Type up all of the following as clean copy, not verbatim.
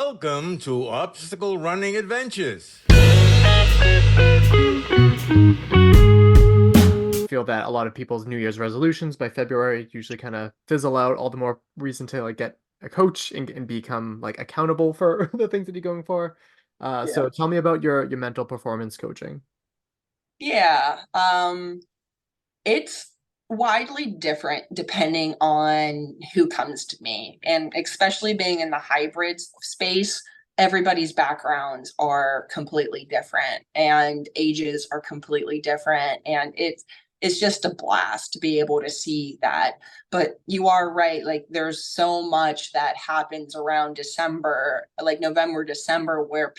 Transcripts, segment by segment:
Welcome to Obstacle Running Adventures. Feel that a lot of people's New Year's resolutions by February usually kind of fizzle out, all the more reason to like get a coach and become like accountable for the things that you're going for. So Yeah. tell me about your mental performance coaching. Yeah. It's widely different depending on who comes to me. And especially being in the hybrid space, everybody's backgrounds are completely different and ages are completely different. And it's just a blast to be able to see that. But you are right, like there's so much that happens around December, like November, December, where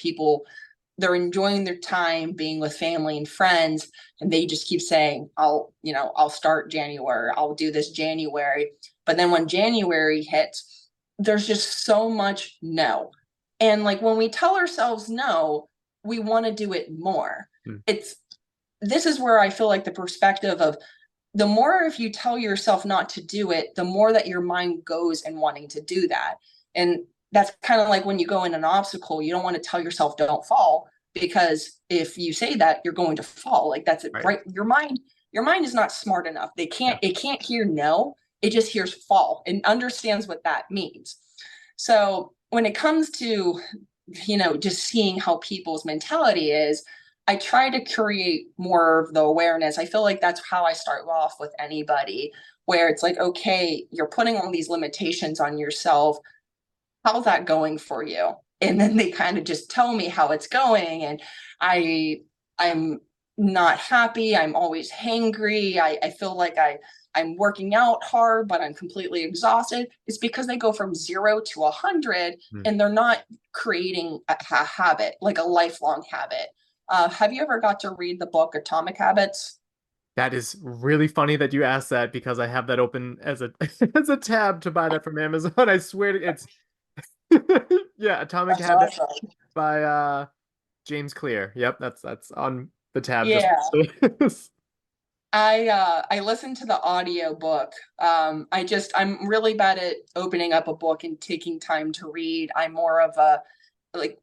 they're enjoying their time being with family and friends, and they just keep saying, I'll start January, I'll do this January. But then when January hits, there's just so much no. And like when we tell ourselves no, we want to do it more. Hmm. This is where I feel like the perspective of the more if you tell yourself not to do it, the more that your mind goes in wanting to do that. And that's kind of like when you go in an obstacle, you don't want to tell yourself don't fall, because if you say that, you're going to fall. Like that's it, right? Your mind is not smart enough. It can't hear no, it just hears fall and understands what that means. So when it comes to, just seeing how people's mentality is, I try to create more of the awareness. I feel like that's how I start off with anybody, where it's like, okay, you're putting all these limitations on yourself. How's that going for you? And then they kind of just tell me how it's going. And I'm not happy. I'm always hangry. I feel like I'm working out hard, but I'm completely exhausted. It's because they go from 0 to 100 and they're not creating a habit, like a lifelong habit. Have you ever got to read the book Atomic Habits? That is really funny that you asked that because I have that open as a as a tab to buy that from Amazon. I swear it's yeah, Atomic That's Habits awesome. by James Clear. Yep, that's on the tab just Yeah. I listened to the audio book. I'm really bad at opening up a book and taking time to read. I'm more of a like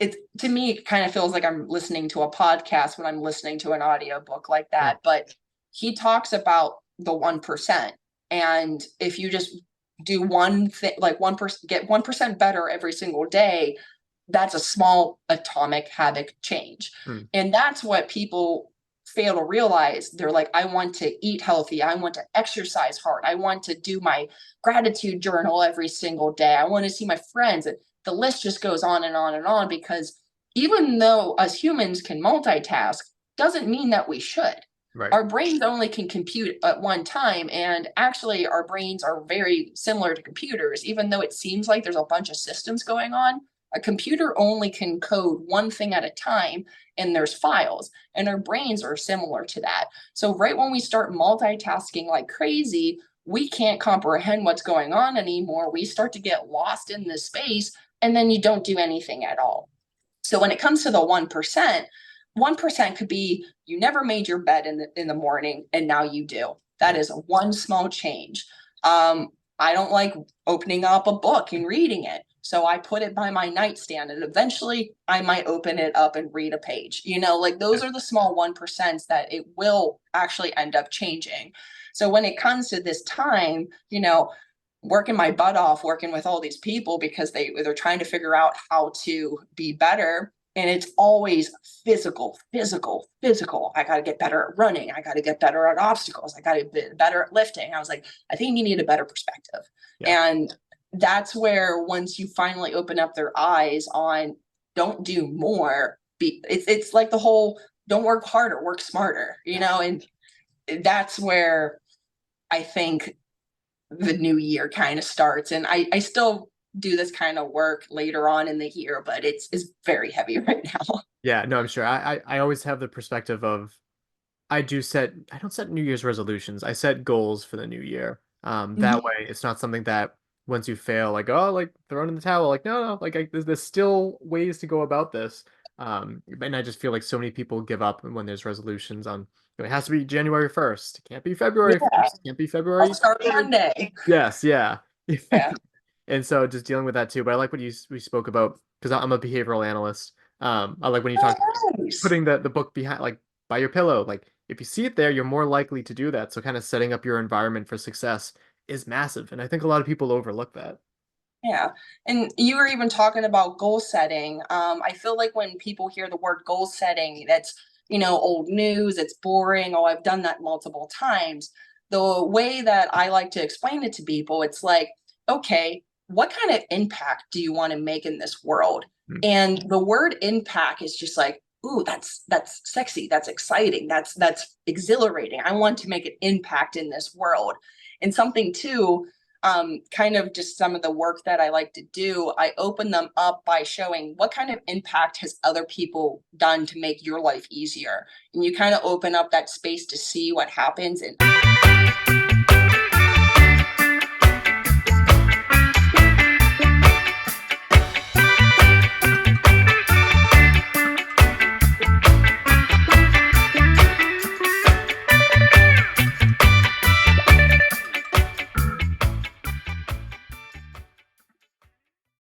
it to me it kind of feels like I'm listening to a podcast when I'm listening to an audio book like Yeah. that. But he talks about the 1%. And if you just do one thing, like 1%, get 1% better every single day, that's a small atomic habit change. And that's what people fail to realize. They're like, I want to eat healthy, I want to exercise hard, I want to do my gratitude journal every single day, I want to see my friends. And the list just goes on and on and on, because even though us humans can multitask, doesn't mean that we should. Right. Our brains only can compute at one time, and actually our brains are very similar to computers. Even though it seems like there's a bunch of systems going on, a computer only can code one thing at a time, and there's files, and our brains are similar to that. So right when we start multitasking like crazy, we can't comprehend what's going on anymore. We start to get lost in this space, and then you don't do anything at all. So when it comes to the 1% could be you never made your bed in the morning and now you do. That is one small change. I don't like opening up a book and reading it, so I put it by my nightstand, and eventually I might open it up and read a page. Like those are the small 1% that it will actually end up changing. So when it comes to this time, working my butt off, working with all these people because they're trying to figure out how to be better. And it's always physical, physical, physical. I got to get better at running. I got to get better at obstacles. I got to get better at lifting. I was like, I think you need a better perspective. Yeah. And that's where once you finally open up their eyes on don't do more, it's like the whole don't work harder, work smarter, and that's where I think the new year kind of starts. And I still do this kind of work later on in the year, but it's very heavy right now. Yeah, no, I'm sure. I always have the perspective of I don't set New Year's resolutions. I set goals for the new year. That way it's not something that once you fail, like, oh, like thrown in the towel. Like, no, no, like there's still ways to go about this. And I just feel like so many people give up when there's resolutions on, it has to be January 1st. It can't be February Yeah, 1st. It can't be I'll February start 3rd. Monday. Yes, yeah. Yeah. And so just dealing with that too. But I like what we spoke about because I'm a behavioral analyst. I like when you talk Oh, nice. putting the book behind like by your pillow. Like if you see it there, you're more likely to do that. So kind of setting up your environment for success is massive. And I think a lot of people overlook that. Yeah. And you were even talking about goal setting. I feel like when people hear the word goal setting, that's, old news, it's boring. Oh, I've done that multiple times. The way that I like to explain it to people, it's like, okay, what kind of impact do you want to make in this world? Mm. And the word impact is just like, ooh, that's sexy, that's exciting, that's exhilarating. I want to make an impact in this world. And something too, kind of just some of the work that I like to do, I open them up by showing what kind of impact has other people done to make your life easier. And you kind of open up that space to see what happens. And